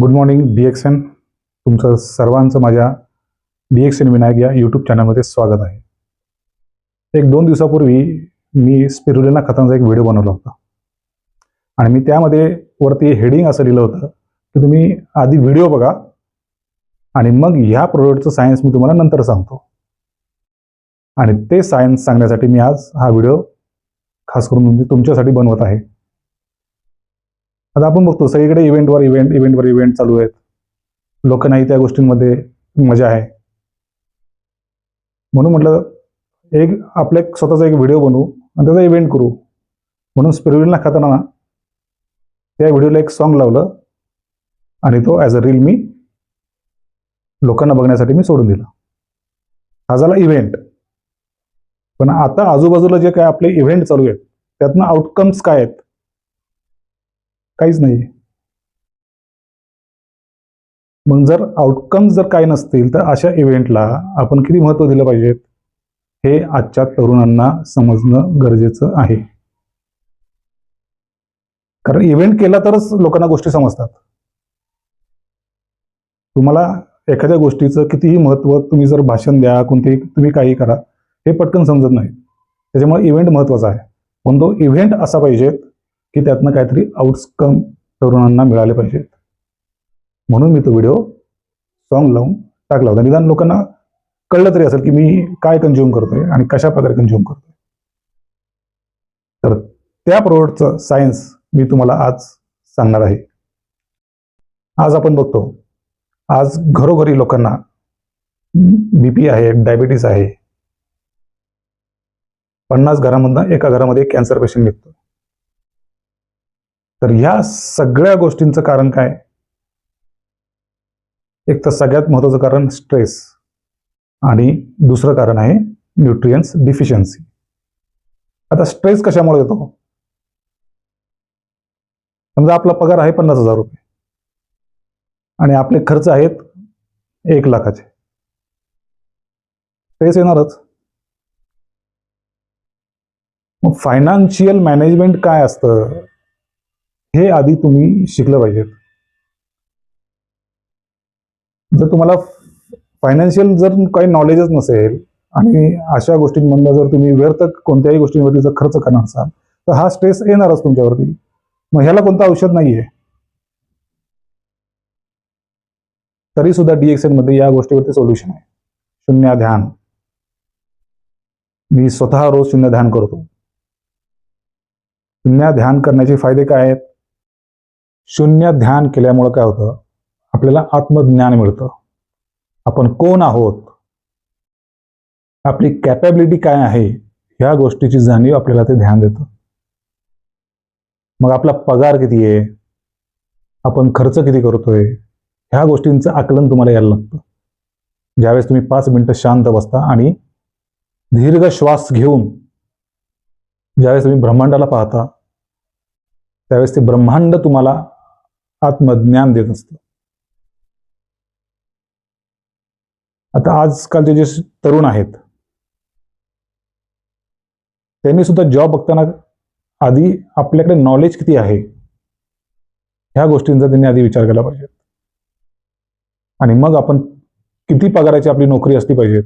Good morning DXN. तुमचं सर्वांचं माझ्या DXN विनायक या यूट्यूब चॅनलमध्ये स्वागत आहे. 1-2 दिवसापूर्वी मी स्पिरुलिना खतांचा एक व्हिडिओ बनवला होता आणि मी त्यामध्ये वरती हेडिंग असं लिहिलं होतं की तुम्ही आधी व्हिडिओ बघा आणि मग ह्या प्रोडक्टचं सायन्स मी तुम्हाला नंतर सांगतो. आणि ते सायन्स सांगण्यासाठी मी आज हा व्हिडिओ खास करून तुमच्यासाठी बनवत आहे. आता आपण बघतो सगळीकडे इव्हेंटवर इव्हेंट चालू आहेत. लोकांनाही त्या गोष्टींमध्ये मजा आहे. म्हणून म्हटलं आपला एक स्वतःचा एक व्हिडिओ बनवू आणि त्याचा इव्हेंट करू. म्हणून स्पिरुलिना खताना त्या व्हिडिओला एक सॉन्ग लावलं आणि तो ॲज अ रील मी लोकांना बघण्यासाठी मी सोडून दिला. हा झाला इव्हेंट. पण आता आजूबाजूला जे काय आपले इव्हेंट चालू आहेत त्यातनं आउटकम्स काय आहेत? काहीच नाही. मग जर आउटकम्स जर काय नसतील तर अशा इव्हेंटला आपण किती महत्त्व दिलं पाहिजे हे आजच्या तरुणांना समजणं गरजेचं आहे. कारण इव्हेंट केला तरच लोकांना गोष्टी समजतात. तुम्हाला एखाद्या गोष्टीचं कितीही महत्त्व तुम्ही जर भाषण द्या, कोणतेही तुम्ही काही करा, हे पटकन समजत नाही. त्याच्यामुळे इव्हेंट महत्त्वाचा आहे. पण तो इव्हेंट असा पाहिजे की त्यातनं काहीतरी आउटकम तरुणांना मिळाले पाहिजेत. म्हणून मी तो व्हिडिओ सॉन्ग लावून टाकला होता. निदान लोकांना कळलं तरी असेल की मी काय कंझ्युम करतोय आणि कशा प्रकारे कंझ्युम करतोय. तर त्या प्रोडक्टचं सायन्स मी तुम्हाला आज सांगणार आहे. आज आपण बघतो आज घरोघरी लोकांना BP आहे, डायबिटीस आहे. 50 घरामधनं एका घरामध्ये कॅन्सर पेशंट निघतो. तर ह्या सगळ्या गोष्टींचं कारण काय? एक तर सगळ्यात महत्त्वाचं कारण स्ट्रेस आणि दुसरं कारण आहे न्यूट्रियन्स डिफिशियन्सी. आता स्ट्रेस कशामुळे येतो? समजा आपला पगार आहे 50,000 रुपये आणि आपले खर्च आहेत 1 लाखाचे. स्ट्रेस येणारच. मग फायनान्शियल मॅनेजमेंट काय असतं हे आधी तुम्ही शिकलं पाहिजेत. जर तुम्हाला फायनान्शियल जर काही नॉलेजच नसेल आणि अशा गोष्टींमधनं जर तुम्ही व्यर्थ कोणत्याही गोष्टींवरती जर खर्च करणार असाल तर हा स्ट्रेस येणारच तुमच्यावरती. मग ह्याला कोणतं औषध नाहीये. तरी सुद्धा DXN मध्ये या गोष्टीवरती सोल्युशन आहे. शून्य ध्यान. मी स्वतः रोज शून्य ध्यान करतो. शून्य ध्यान करण्याचे फायदे काय आहेत? शून्य ध्यान केल्यामुळे काय होतं? आपल्याला आत्मज्ञान मिळतं. आपण कोण आहोत, आपली कॅपॅबिलिटी काय आहे, ह्या गोष्टीची जाणीव आपल्याला ते ध्यान देतं. मग आपला पगार किती आहे, आपण खर्च किती करतोय, ह्या गोष्टींचं आकलन तुम्हाला यायला लागतं. ज्यावेळेस तुम्ही 5 मिनिटं शांत बसता आणि दीर्घ श्वास घेऊन ज्यावेळेस तुम्ही ब्रह्मांडाला पाहता त्यावेळेस ते ब्रह्मांड तुम्हाला आत्मज्ञान देत असतं. आता आजकालचे जे तरुण आहेत त्यांनी सुद्धा जॉब बघताना आधी आपल्याकडे नॉलेज किती आहे ह्या गोष्टींचा त्यांनी आधी विचार केला पाहिजे. आणि मग आपण किती पगाराची आपली नोकरी असली पाहिजे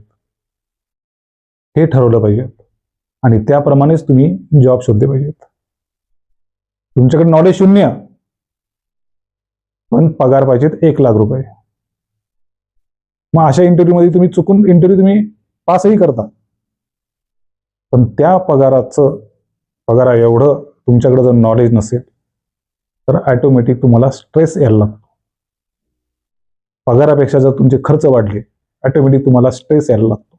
हे ठरवलं पाहिजे आणि त्याप्रमाणेच तुम्ही जॉब शोधले पाहिजेत. तुमच्याकडे नॉलेज शून्य पण पगार पाहिजेत 1 लाख रुपये. मग अशा इंटरव्ह्यूमध्ये तुम्ही चुकून तुम्ही पासही करता पण त्या पगारा एवढं तुमच्याकडे जर नॉलेज नसेल तर ऑटोमॅटिक तुम्हाला स्ट्रेस यायला लागतो. पगारापेक्षा जर तुमचे खर्च वाढले ऑटोमॅटिक तुम्हाला स्ट्रेस यायला लागतो.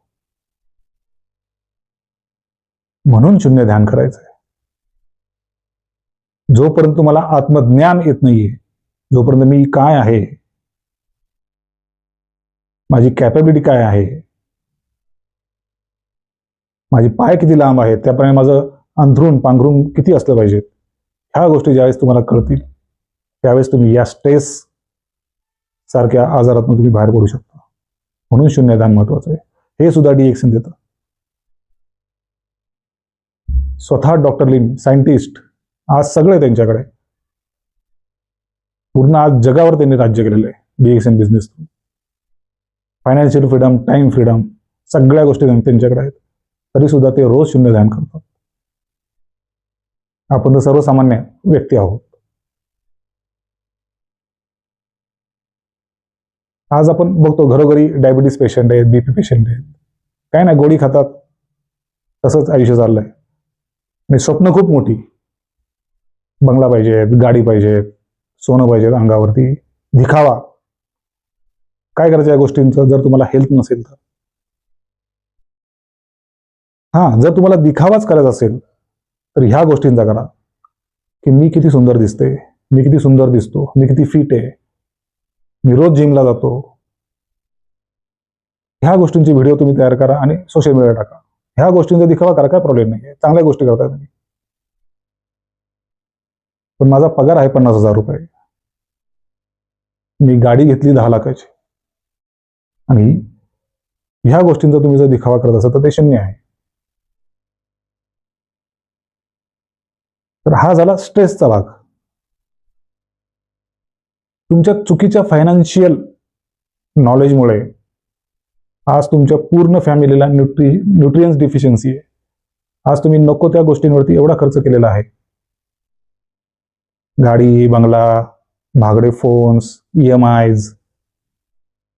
म्हणून शून्य ध्यान करायचं आहे. जोपर्यंत तुम्हाला आत्मज्ञान येत नाहीये, जोपर्यंत मी काय आहे, माझी कॅपॅबिलिटी काय आहे, माझे पाय किती लांब आहेत, त्याप्रमाणे माझं अंथरूण पांघरूण किती असलं पाहिजे, ह्या गोष्टी ज्यावेळेस तुम्हाला कळतील त्यावेळेस तुम्ही या स्ट्रेस सारख्या आजारातून तुम्ही बाहेर पडू शकता. म्हणून शून्य ध्यान महत्वाचं आहे. हे सुद्धा DXN देतं. स्वतः डॉक्टर लिम सायंटिस्ट आज सगळे त्यांच्याकडे. पूर्ण आज जगावर त्यांनी राज्य केलेलं आहे DXN business. Financial freedom, time freedom, सगळ्या गोष्टी त्यांच्याकडे आहेत. तरी सुद्धा ते रोज शून्य ध्यान करतात. आपण तर सर्वसामान्य व्यक्ती आहोत. आज आपण बघतो घरोघरी डायबिटीस पेशंट आहेत, BP पेशंट आहेत. काय नाही, गोळी खातात, तसंच आयुष्य चाललंय. आणि स्वप्न खूप मोठी, बंगला पाहिजेत, गाडी पाहिजेत, सोनं पाहिजेत अंगावरती, दिखावा. काय करायचं या गोष्टींचं जर तुम्हाला हेल्थ नसेल तर? जर तुम्हाला दिखावाच करायचा असेल तर ह्या गोष्टींचा करा, की मी किती सुंदर दिसते, मी किती सुंदर दिसतो, मी किती फिट आहे, मी रोज जिमला जातो. ह्या गोष्टींची व्हिडिओ तुम्ही तयार करा आणि सोशल मीडिया टाका. ह्या गोष्टींचा दिखावा करा, काय प्रॉब्लेम नाही, चांगल्या गोष्टी करताय तुम्ही. पण माझा पगार आहे 50,000 रुपये, मी गाडी घेतली 10 लाखाची, आणि ह्या गोष्टींचा तुम्ही जर दिखावा करत असाल तर ते शून्य आहे. तर हा झाला स्ट्रेसचा भाग. तुमच्या चुकीच्या फायनान्शियल नॉलेजमुळे आज तुमच्या पूर्ण फॅमिलीला न्यूट्रियन्स डिफिशियन्सी आहे. आज तुम्ही नको त्या गोष्टींवरती एवढा खर्च केलेला आहे. गाडी, बंगला, महागडे फोन्स, EMIs,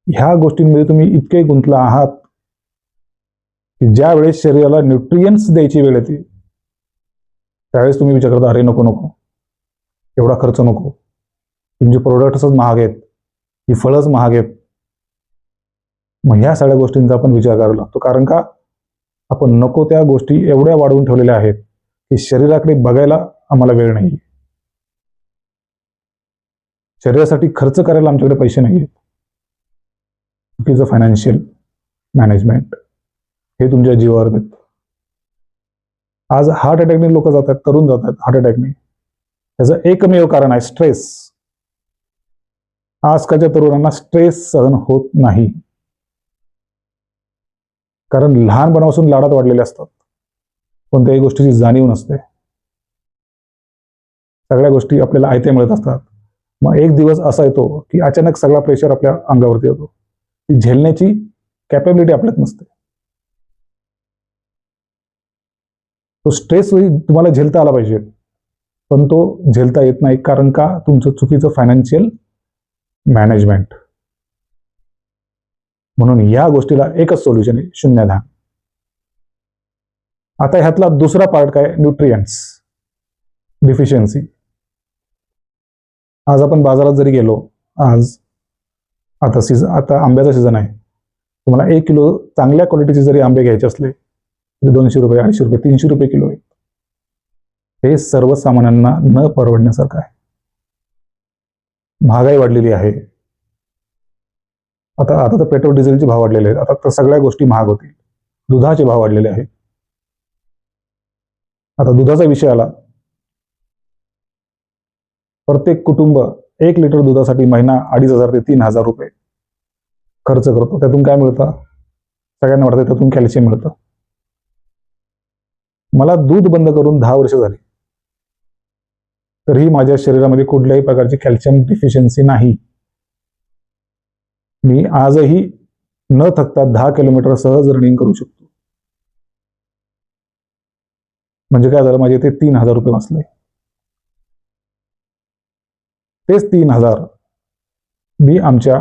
ह्या गोष्टींमध्ये तुम्ही इतके गुंतला आहात की ज्या वेळेस शरीराला न्यूट्रियन्स द्यायची वेळ येते त्यावेळेस तुम्ही विचार करता, अरे नको नको, एवढा खर्च नको, तुमचे प्रोडक्ट्सच महाग आहेत, ही फळंच महाग आहेत. मग ह्या सगळ्या गोष्टींचा आपण विचार करावा लागतो. कारण का आपण नको त्या गोष्टी एवढ्या वाढवून ठेवलेल्या आहेत की शरीराकडे बघायला आम्हाला वेळ नाही. शरीरासाठी खर्च करायला आमच्याकडे पैसे नाही आहेत. चुकीचं फायनान्शियल मॅनेजमेंट हे तुमच्या जीवावर येतं. आज हार्ट अटॅकने लोक जात आहेत, तरुण जात आहेत हार्ट अटॅकने. त्याचं एकमेव कारण आहे स्ट्रेस. आजकालच्या तरुणांना स्ट्रेस सहन होत नाही, कारण लहानपणापासून लाडात वाढलेले असतात, कोणत्याही गोष्टीची जाणीव नसते. सगळ्या गोष्टी आपल्याला आयत्या मिळत असतात. मग एक दिवस असा येतो की अचानक सगळा प्रेशर आपल्या अंगावरती येतो. ती झेलण्याची कॅपॅबिलिटी आपल्यात नसते. तो स्ट्रेस तुम्हाला झेलता आला पाहिजे, पण तो झेलता येत नाही. कारण का? तुमचं चुकीचं फायनान्शियल मॅनेजमेंट. म्हणून या गोष्टीला एकच सोल्युशन आहे, शून्य ध्यान. आता ह्यातला दुसरा पार्ट काय? Nutrients deficiency. आज आपण बाजारात जरी गेलो, आज आता आंब्याचा सीझन आहे, तुम्हाला 1 किलो चांगल्या क्वालिटीचे जरी आंबे घ्यायचे असले तर 200 रुपये, 250 रुपये, 300 रुपये किलो आहे. हे सर्वसामान्यांना न परवडण्यासारखं आहे. महागाई वाढलेली आहे. आता तर पेट्रोल डिझेलचे भाव वाढलेले आहेत. आता तर सगळ्या गोष्टी महाग होतील. दुधाचे भाव वाढलेले आहेत. आता दुधाचा विषय आला, प्रत्येक कुटुंब 1 लिटर दुधासाठी महिना 2,500 ते 3,000 रुपये खर्च करतो. त्यातून काय मिळतं? सगळ्यांना वाटतं त्यातून कॅल्शियम मिळतं. मला दूध बंद करून 10 वर्ष झाली, तरीही माझ्या शरीरामध्ये कुठल्याही प्रकारची कॅल्शियम डिफिशियन्सी नाही. मी आजही न थकता 10 किलोमीटर सहज रनिंग करू शकतो. म्हणजे काय झालं? माझे ते 3,000 रुपये वाचले. तेच 3,000 मी आमच्या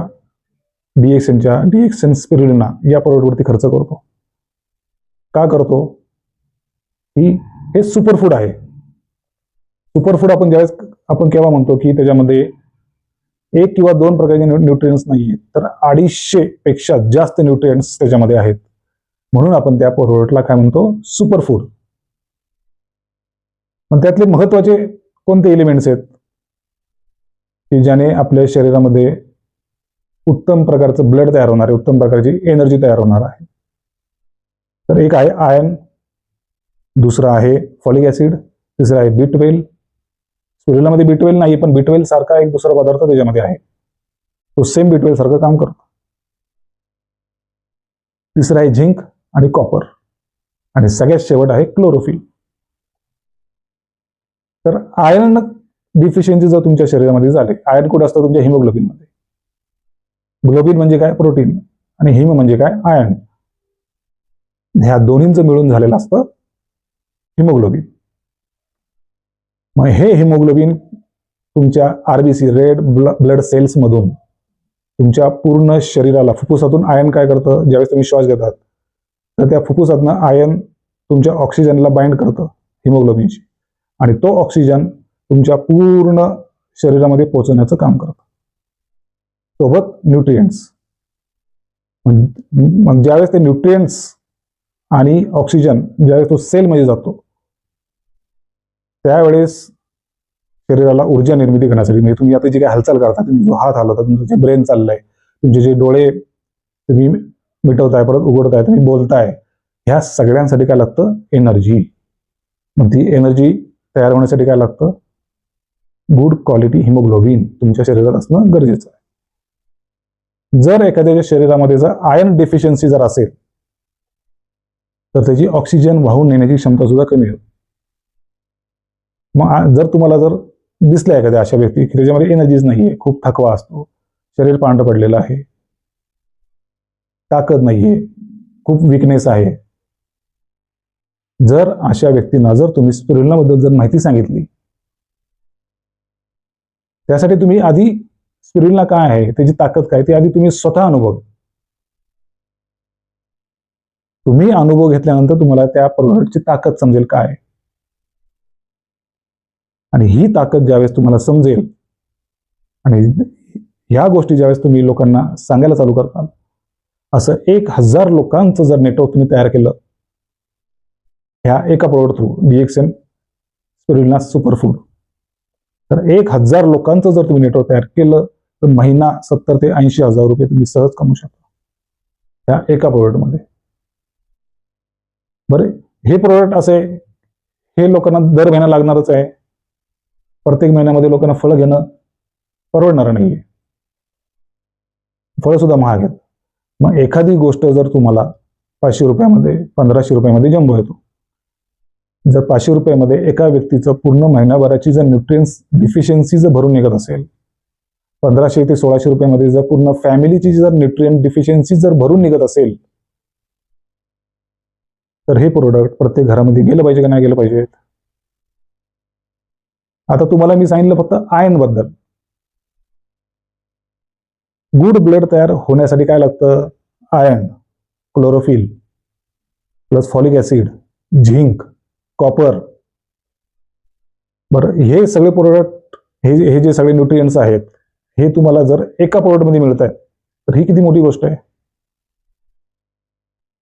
DXN स्पिरुलिना या प्रोडक्टवरती खर्च करतो. का करतो? की हे सुपरफूड आहे. सुपरफूड आपण केव्हा म्हणतो की त्याच्यामध्ये 1 किंवा 2 प्रकारचे न्यूट्रियन्ट्स नाहीये, तर 250 पेक्षा जास्त न्यूट्रियन्ट्स त्याच्यामध्ये आहेत. म्हणून आपण त्या प्रोडक्टला काय म्हणतो? सुपरफूड. पण त्यातले महत्वाचे कोणते एलिमेंट्स आहेत की ज्याने आपल्या शरीरामध्ये उत्तम प्रकारचं ब्लड तयार होणार आहे, उत्तम प्रकारची एनर्जी तयार होणार आहे? तर एक आहे आयर्न, दुसरा आहे फॉलिक ऍसिड, तिसरा आहे B12. स्पिरुलिनामध्ये B12 नाही, पण B12 सारखा एक दुसरा पदार्थ त्याच्यामध्ये आहे, तो सेम B12 सारखं काम करतो. तिसरा आहे झिंक आणि कॉपर, आणि सगळ्यात शेवट आहे क्लोरोफिल. तर आयर्न डिफिशियन्सी जर तुमच्या शरीरामध्ये झाले, आयर्न कुठं असतं तुमच्या हिमोग्लोबिनमध्ये. ग्लोबिन म्हणजे काय? प्रोटीन. आणि हिम म्हणजे काय? आयर्न. ह्या दोन्हींचं मिळून झालेलं असतं हिमोग्लोबिन. मग हे हिमोग्लोबिन तुमच्या आरबीसी, रेड ब्लड सेल्स मधून तुमच्या पूर्ण शरीराला, फुफ्फुसातून आयर्न काय करतं, ज्यावेळेस तुम्ही श्वास घेतात तर त्या फुफ्फुसातनं आयर्न तुमच्या ऑक्सिजनला बाइंड करतं हिमोग्लोबिनशी, आणि तो ऑक्सिजन तुमच्या पूर्ण शरीरामध्ये पोहोचवण्याचं काम करतं, सोबत न्यूट्रिएंट्स. मग ज्यावेळेस ते न्यूट्रिएंट्स आणि ऑक्सिजन ज्यावेळेस तो सेलमध्ये जातो त्यावेळेस शरीराला ऊर्जा निर्मिती करण्यासाठी, म्हणजे तुम्ही आता जी काही हालचाल करता, तुम्ही जो हात हलवता, तुमचं जे ब्रेन चाललंय, तुमचे जे डोळे तुम्ही मिटवताय, परत उघडताय, तुम्ही बोलताय, ह्या सगळ्यांसाठी काय लागतं? एनर्जी. मग ती एनर्जी तयार होण्यासाठी काय लागतं? गुड क्वालिटी हिमोग्लोबिन तुमच्या शरीरात असणं गरजेचं आहे. जर एखाद्याच्या शरीरामध्ये जर आयर्न डेफिशियन्सी जर असेल तर त्याची ऑक्सिजन वाहून नेण्याची क्षमता सुद्धा कमी होते. मग जर तुम्हाला जर दिसल्या एखाद्या अशा व्यक्ती की त्याच्यामध्ये एनर्जीच नाहीये, खूप थकवा असतो, शरीर पांढरं पडलेलं आहे, ताकद नाहीये, खूप विकनेस आहे, जर अशा व्यक्तींना जर तुम्ही स्पिरुलिनाबद्दल जर माहिती सांगितली, त्यासाठी तुम्ही आधी स्पिरुलिना काय आहे, त्याची ताकद काय, ते आधी तुम्ही स्वतः अनुभव. तुम्ही अनुभव घेतल्यानंतर तुम्हाला त्या प्रोडक्टची ताकद समजेल काय. आणि ही ताकद ज्यावेळेस तुम्हाला समजेल आणि ह्या गोष्टी ज्यावेळेस तुम्ही लोकांना सांगायला चालू करताल, असं 1000 लोकांचं जर नेटवर्क तुम्ही तयार केलं ह्या एका product through, DXN spirulina superfood, तर 1000 लोकांचं जर तुम्ही नेटवर्क तयार केलं तर महिना 70 ते 80 हजार रुपये तुम्ही सहज कमवू शकता त्या एका प्रोडक्टमध्ये. बरं, हे प्रोडक्ट असे, हे लोकांना दर महिना लागणारच आहे. प्रत्येक महिन्यामध्ये लोकांना फळं घेणं परवडणार नाहीये, फळं सुद्धा महाग आहेत. मग एखादी गोष्ट जर तुम्हाला 500 रुपयामध्ये, 1500 रुपयामध्ये जम्बो येतो, जर 500 रुपयामध्ये एका व्यक्तीचं पूर्ण महिनाभराची जर न्यूट्रिएंट्स डिफिशियन्सी जर भरून निघत असेल, 1500 ते 1600 रुपयामध्ये जर पूर्ण फॅमिलीची जर न्यूट्रिएंट डिफिशियन्सी जर भरून निघत असेल, तर हे प्रोडक्ट प्रत्येक घरामध्ये गेलं पाहिजे का नाही गेलं पाहिजे. आता तुम्हाला मी सांगितलं फक्त आयर्न बद्दल. गुड ब्लड तयार होण्यासाठी काय लागतं? Iron, chlorophyll plus folic acid, zinc, copper. बरं, हे सगळे प्रोडक्ट, हे जे सगळे न्यूट्रिएंट्स आहेत, हे तुम्हाला जर एका प्रोडक्टमध्ये मिळत आहेत तर ही किती मोठी गोष्ट आहे.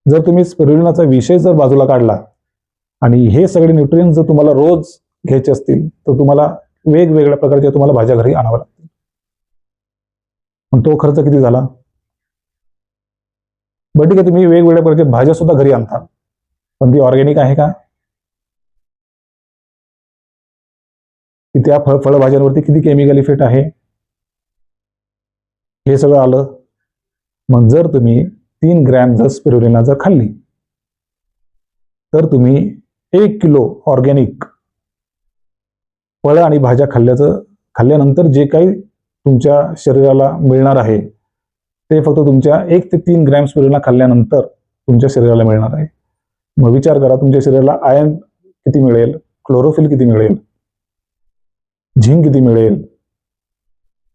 जर तुम्ही स्पिरुलिनाचा विषय जर बाजूला काढला आणि हे सगळे न्यूट्रिएंट्स जर तुम्हाला रोज घ्यायचे असतील तर तुम्हाला वेगवेगळ्या प्रकारच्या तुम्हाला भाज्या घरी आणाव्या लागतील. पण तो खर्च किती झाला? बरं ठीक आहे, तुम्ही वेगवेगळ्या प्रकारच्या भाज्या सुद्धा घरी आणता, पण ती ऑर्गॅनिक आहे का? की त्या फळभाज्यांवरती किती केमिकल इफेक्ट आहे, हे सगळं आलं. मग जर तुम्ही 3 ग्रॅम जर स्पिरुलिना जर खाल्ली तर तुम्ही 1 किलो ऑर्गॅनिक फळं आणि भाज्या खाल्ल्यानंतर जे काही तुमच्या शरीराला मिळणार आहे ते फक्त तुमच्या 1 ते 3 ग्रॅम स्पिरुलिना खाल्ल्यानंतर तुमच्या शरीराला मिळणार आहे. मग विचार करा, तुमच्या शरीराला आयर्न किती मिळेल, क्लोरोफिल किती मिळेल, झिंक किती मिळेल,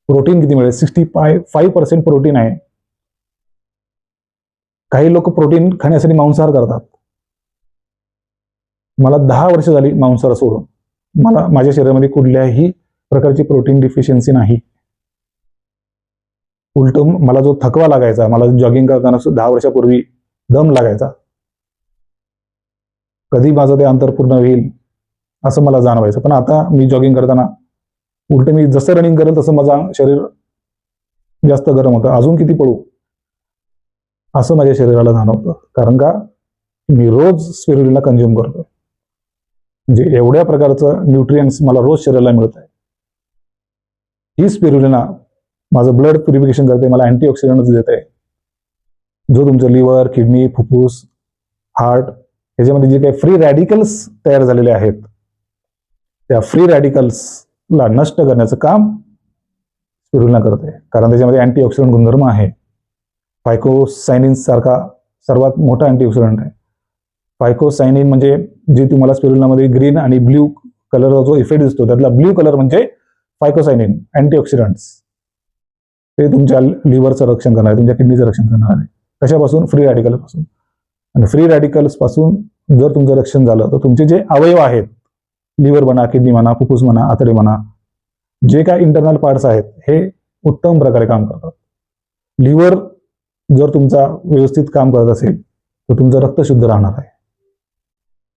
प्रोटीन किती मिळेल. 65% प्रोटीन आहे. काही लोक प्रोटीन खाण्यासाठी मांसाहार करतात. मला 10 वर्ष झाली मांसाहार सोडून, मला माझ्या शरीरामध्ये कुठल्याही प्रकारची प्रोटीन डिफिशियन्सी नाही. उलट मला जो थकवा लागायचा, मला जॉगिंग करताना 10 वर्षापूर्वी दम लागायचा, कधी माझं ते अंतर पूर्ण होईल असं मला जाणवायचं. पण आता मी जॉगिंग करताना उलट मी जसं रनिंग करेल तसं माझं शरीर जास्त गरम होतं, अजून किती पळू असं माझ्या शरीराला जाणवतं. कारण का, मी रोज स्पिरुलिना कंझ्युम करतोय. म्हणजे एवढ्या प्रकारचं न्यूट्रिएंट्स मला रोज शरीराला मिळत आहे. ही स्पिरुलिना माझं ब्लड प्युरिफिकेशन करते, मला अँटीऑक्सिडंट्स देते, जो तुमचं लिव्हर, किडनी, फुफ्फुस, हार्ट याच्यामध्ये जे काही फ्री रॅडिकल्स तयार झालेले आहेत त्या फ्री रॅडिकल्स ला नष्ट करण्याचं काम स्पिरुलिना करते, कारण त्याच्यामध्ये अँटीऑक्सिडंट गुणधर्म आहे. फायकोसायनिन सारखा सर्वात मोठा अँटीऑक्सिडंट आहे. फायकोसायनिन म्हणजे जे तुम्हाला स्पिरुलिनामध्ये ग्रीन आणि ब्ल्यू कलरचा जो इफेक्ट दिसतो, त्यातला ब्ल्यू कलर म्हणजे फायकोसायनिन अँटीऑक्सिडंट्स. ते तुमच्या लिव्हरचं रक्षण करणार आहे, तुमच्या किडनीचं रक्षण करणार आहे. कशापासून? फ्री रॅडिकल पासून. आणि फ्री रॅडिकल्स पासून जर तुमचं रक्षण झालं तर तुमचे जे अवयव आहेत, लिव्हर म्हणा, किडनी म्हणा, फुफ्फुस म्हणा, आतडे म्हणा, जे काय इंटरनल पार्ट्स आहेत हे उत्तम प्रकारे काम करतात. लिव्हर जर तुमचा व्यवस्थित काम करत असेल तर तुमचं रक्त शुद्ध राहणार आहे.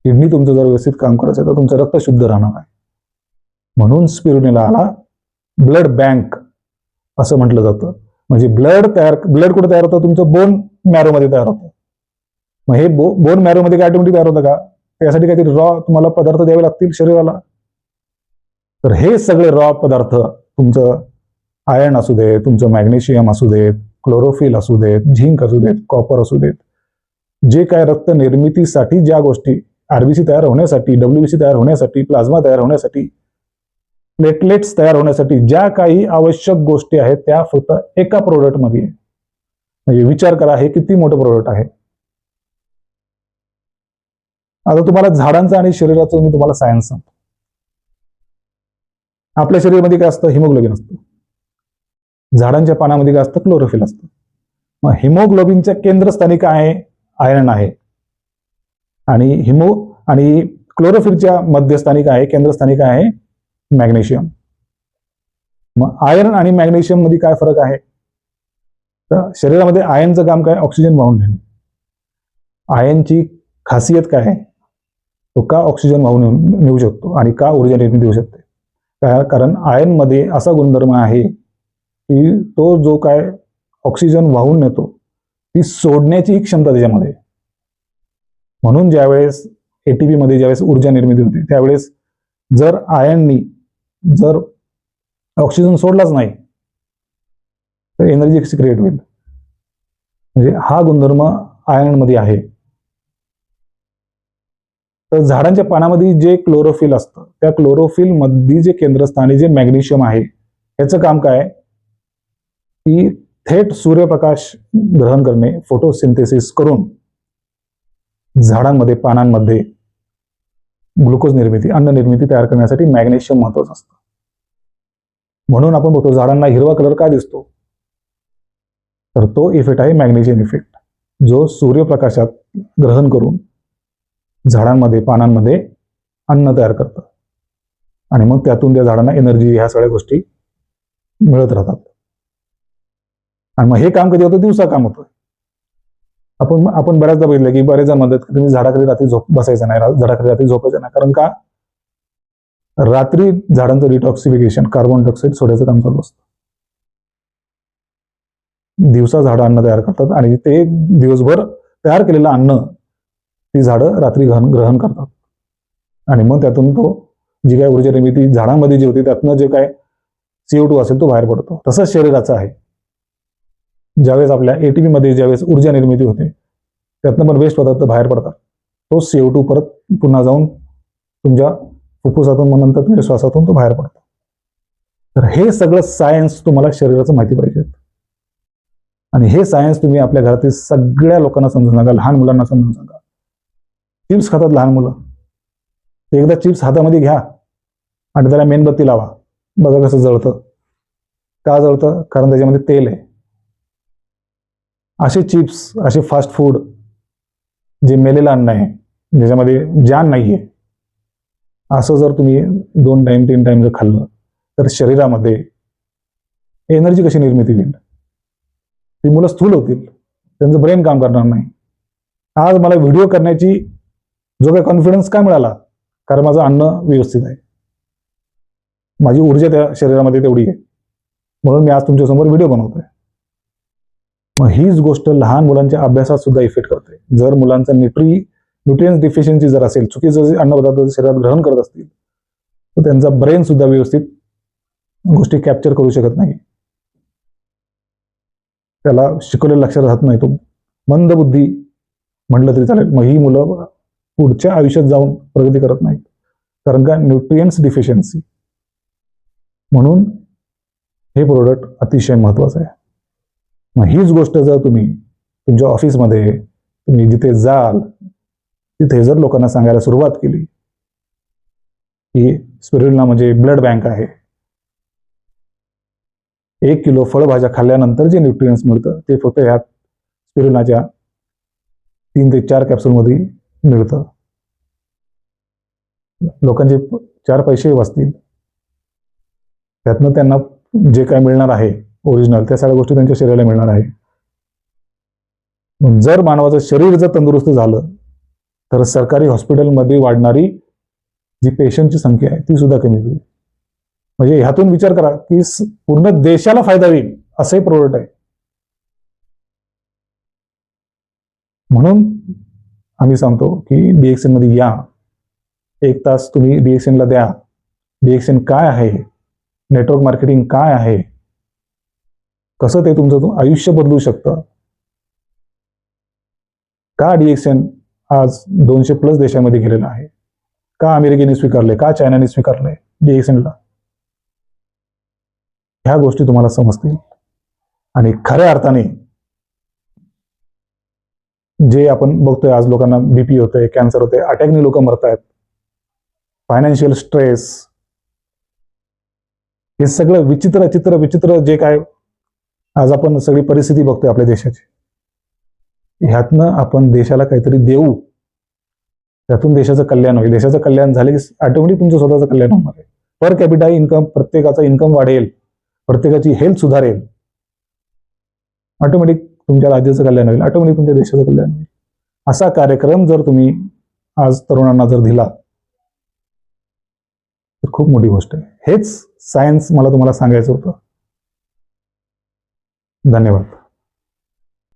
किडनी तुमचं जर व्यवस्थित काम करत असेल तर तुमचं रक्त शुद्ध राहणार आहे. म्हणून स्पिरुलिनाला ब्लड बँक असं म्हटलं जातं. म्हणजे ब्लड कुठे तयार होतं? तुमचं बोन मॅरोमध्ये तयार होतं. मग हे बोन मॅरोमध्ये काय ऑटोमॅटिक तयार होतं का? त्यासाठी काहीतरी रॉ तुम्हाला पदार्थ द्यावे लागतील शरीराला. तर हे सगळे रॉ पदार्थ, तुमचं आयर्न असू दे, तुमचं मॅग्नेशियम असू देत, क्लोरोफिल असू देत, झिंक असू देत, कॉपर असू देत, जे काय रक्त निर्मितीसाठी ज्या गोष्टी, आरबीसी तयार होण्यासाठी, डब्ल्यूबीसी तयार होण्यासाठी, प्लाझ्मा तयार होण्यासाठी, प्लेटलेट्स तयार होण्यासाठी ज्या काही आवश्यक गोष्टी आहेत त्या फक्त एका प्रोडक्टमध्ये आहे. म्हणजे विचार करा, हे किती मोठं प्रोडक्ट आहे. आता तुम्हाला झाडांचं आणि शरीराचं मी तुम्हाला सायन्स सांगतो. आपल्या शरीरामध्ये काय असतं? हिमोग्लोबिन असतं. झाडांच्या पानामध्ये काय असतं? क्लोरोफिल असतं. मग हिमोग्लोबिनच्या केंद्रस्थानी काय आहे? आयर्न आहे. आणि क्लोरोफिलच्या मध्यस्थानी काय आहे? केंद्रस्थानी काय आहे? मॅग्नेशियम. मग आयर्न आणि मॅग्नेशियम मध्ये काय फरक आहे? तर शरीरामध्ये आयर्नचं काम काय? ऑक्सिजन वाहून नेणे. आयर्नची खासियत काय आहे? तो का ऑक्सिजन वाहून नेऊ शकतो आणि का ऊर्जा निर्मिती देऊ शकते? कारण आयर्न मध्ये असा गुणधर्म आहे की तो जो काय ऑक्सिजन वाहून नेतो ती सोडण्याची क्षमता त्याच्यामध्ये. म्हणून ज्यावेळेस एटीपी मध्ये ज्यावेळेस ऊर्जा निर्मिती होते त्यावेळेस जर आयर्ननी जर ऑक्सिजन सोडलाच नाही तर एनर्जी कशी क्रिएट होईल? म्हणजे हा गुणधर्म आयर्न मध्ये आहे. तर झाडांच्या पानामध्ये जे क्लोरोफिल असतं त्या क्लोरोफिल मध्ये जे केंद्रस्थानी जे मॅग्नेशियम आहे याचं काम काय? की थेट सूर्यप्रकाश ग्रहण करणे, फोटोसिंथेसिस करून झाडांमध्ये, पानांमध्ये ग्लुकोज निर्मिती, अन्न निर्मिती तयार करण्यासाठी मॅग्नेशियम महत्वाचं असतं. म्हणून आपण बघतो झाडांना हिरवा कलर का दिसतो? तर तो इफेक्ट आहे मॅग्नेशियम इफेक्ट, जो सूर्यप्रकाशात ग्रहण करून झाडांमध्ये, पानांमध्ये अन्न तयार करतं आणि मग त्यातून त्या झाडांना एनर्जी, ह्या सगळ्या गोष्टी मिळत राहतात. आणि मग हे काम कधी होतं? दिवसा काम होतं. आपण बऱ्याचदा बघितलं की बरेच जण म्हणतात की तुम्ही झाडाखाली रात्री बसायचं नाही, झाडाखाली रात्री झोपायचं नाही. कारण का? रात्री झाडांचं डिटॉक्सिफिकेशन, कार्बन डायऑक्साईड सोडायचं काम चालू असतं. दिवसा झाडं अन्न तयार करतात आणि ते दिवसभर तयार केलेलं अन्न ती झाडं रात्री ग्रहण करतात आणि मग त्यातून तो जी काय ऊर्जा निर्मिती झाडांमध्ये जी होती त्यातनं जे काय CO2 असेल तो बाहेर पडतो. तसंच शरीराचं आहे. ज्यावेळेस आपल्या एटीपी मध्ये ज्यावेळेस ऊर्जा निर्मिती होते त्यातनं पण वेस्ट पदार्थ बाहेर पडतात. तो CO2 परत पुन्हा जाऊन तुमच्या फुफ्फुसातून, मग नंतर तुमच्या श्वासातून तो बाहेर पडतो. तर हे सगळं सायन्स तुम्हाला शरीराचं माहिती पाहिजे. आणि हे सायन्स तुम्ही आपल्या घरातील सगळ्या लोकांना समजून सांगा, लहान मुलांना समजून सांगा. चिप्स खातात लहान मुलं, ते एकदा चिप्स हातामध्ये घ्या आणि त्याला मेणबत्ती लावा, बघा कसं जळतं. का जळतं? कारण त्याच्यामध्ये तेल आहे. असे चिप्स, असे फास्ट फूड जे मेलेलं अन्न आहे, ज्याच्यामध्ये जान नाहीये, असं जर तुम्ही 2 टाइम 3 टाइम जर खाल्लं तर शरीरामध्ये एनर्जी कशी निर्मिती होईल? ती मुलं स्थूल होतील, त्यांचं ब्रेन काम करणार नाही. आज मला व्हिडिओ करण्याची जो काही कॉन्फिडन्स का मिळाला? कारण माझं अन्न व्यवस्थित आहे, माझी ऊर्जा त्या शरीरामध्ये तेवढी आहे, म्हणून मी आज तुमच्यासमोर व्हिडिओ बनवतोय. मग हीच गोष्ट लहान मुलांच्या अभ्यासात सुद्धा इफेक्ट करते. जर मुलांचं न्यूट्रिएंट्स डिफिशियन्सी जर असेल, चुकीचं अन्नपदार्थ शरीरात ग्रहण करत असतील तर त्यांचा ब्रेन सुद्धा व्यवस्थित गोष्टी कॅप्चर करू शकत नाही, त्याला शिकवलेलं लक्षात राहत नाही, तो मंद बुद्धी म्हटलं तरी चालेल. मग ही मुलं पुढच्या आयुष्यात जाऊन प्रगती करत नाहीत. कारण का? Nutrients deficiency. म्हणून हे प्रोडक्ट अतिशय महत्त्वाचं आहे. मग हीच गोष्ट जर तुम्ही तुमच्या ऑफिसमध्ये तुम्ही जिथे जाल तिथे जर लोकांना सांगायला सुरुवात केली की स्पिरुलिना म्हणजे ब्लड बँक आहे, 1 किलो फळभाज्या खाल्ल्यानंतर जे न्यूट्रिएंट्स मिळतं ते फक्त ह्या स्पिरुलिनाच्या 3 ते 4 कॅप्सूलमध्ये मिळतं. लोकांचे 4 पैसे वाचतील, त्यातनं त्यांना जे काय मिळणार आहे ओरिजिनल त्या सगळ्या गोष्टी त्यांच्या शरीराला मिळणार आहे. जर मानवाचं शरीर जर तंदुरुस्त झालं तर सरकारी हॉस्पिटलमध्ये वाढणारी जी पेशंटची संख्या आहे ती सुद्धा कमी होईल. म्हणजे ह्यातून विचार करा की पूर्ण देशाला फायदा होईल असंही प्रोडक्ट आहे. म्हणून आम्ही सांगतो की DXN मध्ये या, 1 तास तुम्ही DXN ला द्या. DXN काय आहे, नेटवर्क मार्केटिंग काय आहे, कसं ते तुमचं आयुष्य बदलू शकतं, का DXN आज 200+ देशांमध्ये गेलेला आहे, का अमेरिकेने स्वीकारले, का चायनाने स्वीकारले DXN ला, ह्या गोष्टी तुम्हाला समजतील. आणि खऱ्या अर्थाने जे आपण बघतोय आज लोकांना BP होतंय, कॅन्सर होतंय, अटॅकने लोक मरतायत, फायनान्शियल स्ट्रेस, हे सगळं विचित्र जे काय आज आपण सगळी परिस्थिती बघतोय आपल्या देशाची, ह्यातनं आपण देशाला काहीतरी देऊ, त्यातून देशाचं कल्याण होईल. देशाचं कल्याण झाले की ऑटोमॅटिक तुमचं स्वतःचं कल्याण होणार आहे. पर कॅपिटा इन्कम, प्रत्येकाचा इन्कम वाढेल, प्रत्येकाची हेल्थ सुधारेल, ऑटोमॅटिक तुमच्या राज्याचं कल्याण होईल, ऑटोमॅटिक तुमच्या देशाचं कल्याण होईल. असा कार्यक्रम जर तुम्ही आज तरुणांना जर दिला तर खूप मोठी गोष्ट आहे. हेच सायन्स मला तुम्हाला सांगायचं होतं. धन्यवाद.